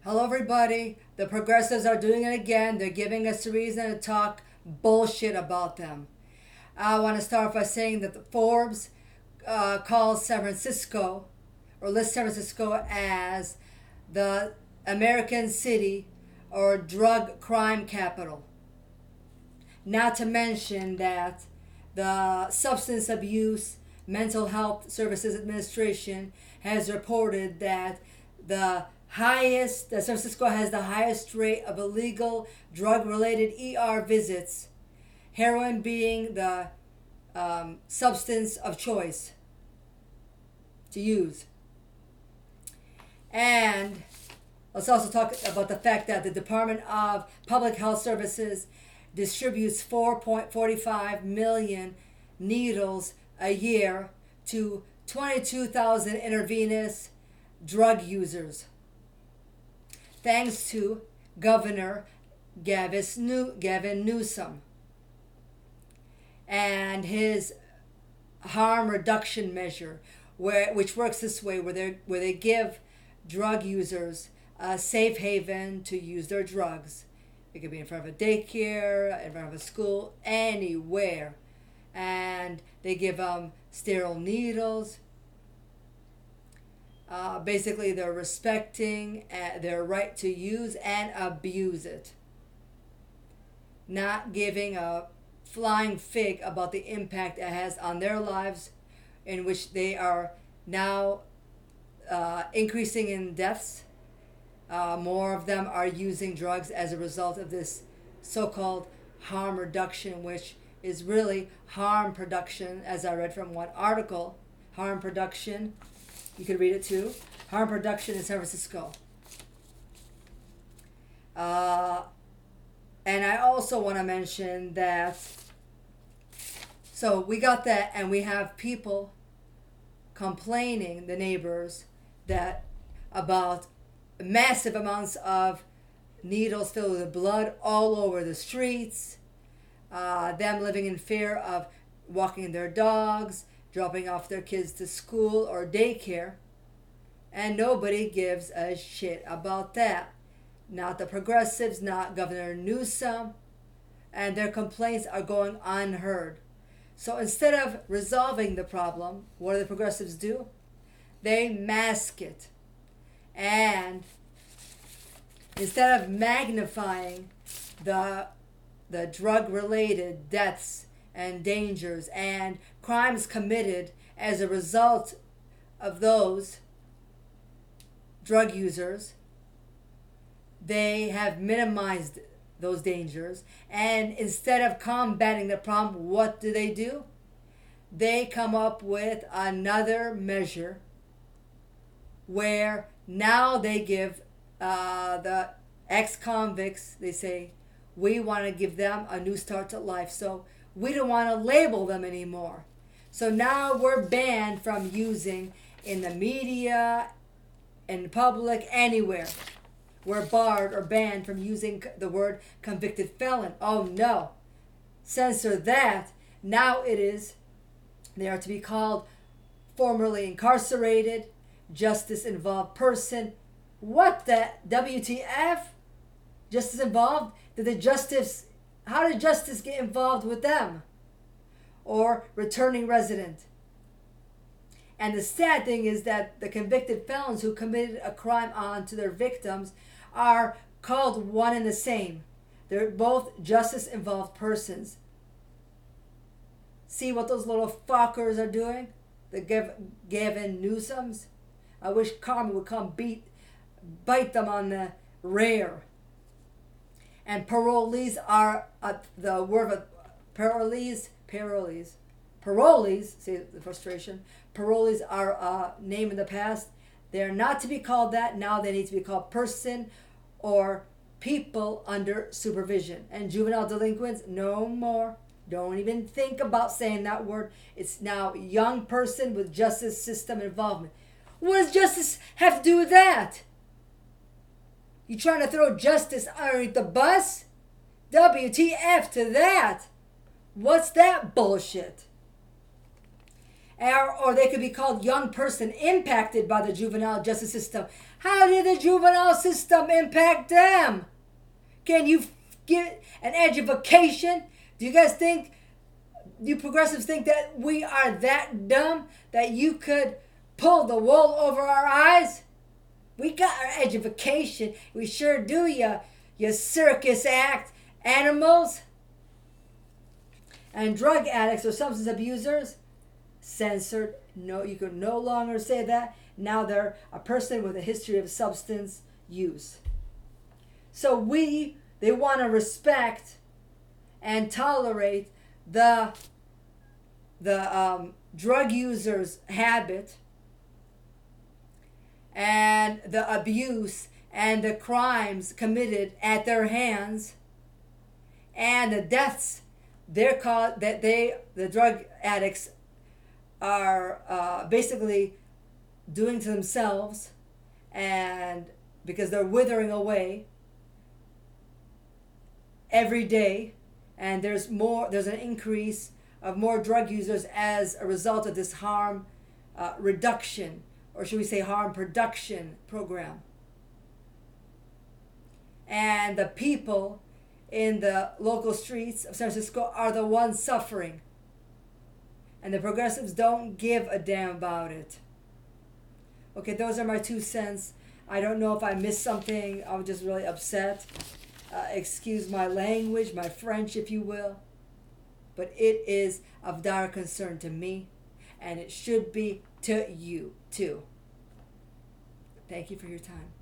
Hello, everybody. The progressives are doing it again. They're giving us a reason to talk bullshit about them. I want to start by saying that the Forbes calls San Francisco, or lists San Francisco as the American city or drug crime capital. Not to mention that the Substance Abuse Mental Health Services Administration has reported that that San Francisco has the highest rate of illegal drug related ER visits, heroin being the substance of choice to use. And let's also talk about the fact that the Department of Public Health Services distributes 4.45 million needles a year to 22,000 intravenous drug users. Thanks to Governor Gavin Newsom and his harm reduction measure, which works this way, where they give drug users a safe haven to use their drugs. It could be in front of a daycare, in front of a school, anywhere, and they give them sterile needles. Basically, they're respecting their right to use and abuse it, not giving a flying fig about the impact it has on their lives, in which they are now increasing in deaths. More of them are using drugs as a result of this so-called harm reduction, which is really harm production, as I read from one article. Harm production, you can read it too. Harm production in San Francisco. And I also want to mention that, so we got that, and we have people complaining, the neighbors, that about massive amounts of needles filled with blood all over the streets, them living in fear of walking their dogs, dropping off their kids to school or daycare, and nobody gives a shit about that. Not the progressives, not Governor Newsom, and their complaints are going unheard. So instead of resolving the problem, what do the progressives do? They mask it. And instead of magnifying the drug-related deaths and dangers and crimes committed as a result of those drug users, they have minimized those dangers. And instead of combating the problem, what do? They come up with another measure where now they give the ex-convicts, they say, we want to give them a new start to life. So we don't want to label them anymore. So now we're banned from using in the media, in public, anywhere. We're barred or banned from using the word convicted felon. Oh no. Censor that. Now they are to be called formerly incarcerated, justice involved person. What the WTF? Justice involved? How did justice get involved with them? Or returning resident? And the sad thing is that the convicted felons who committed a crime onto their victims are called one and the same. They're both justice involved persons. See what those little fuckers are doing? The Gavin Newsoms? I wish karma would come bite them on the rear. And parolees are the word of parolees, see the frustration. Parolees are a name in the past. They're not to be called that. Now they need to be called person or people under supervision. And juvenile delinquents, no more. Don't even think about saying that word. It's now young person with justice system involvement. What does justice have to do with that? You trying to throw justice underneath the bus? WTF to that? What's that bullshit? or they could be called young person impacted by the juvenile justice system. How did the juvenile system impact them? Can you give an education? Do you guys think, you progressives think that we are that dumb that you could pull the wool over our eyes? We got our education. We sure do, you circus act animals. And drug addicts or substance abusers, censored. No, you can no longer say that. Now they're a person with a history of substance use. So they want to respect and tolerate the drug user's habit and the abuse and the crimes committed at their hands and the deaths the drug addicts are basically doing to themselves, and because they're withering away every day, and there's an increase of more drug users as a result of this harm reduction, or should we say harm production program. And the people in the local streets of San Francisco are the ones suffering. And the progressives don't give a damn about it. Okay, those are my 2 cents. I don't know if I missed something. I was just really upset. Excuse my language, my French, if you will. But it is of dire concern to me, and it should be to you, too. Thank you for your time.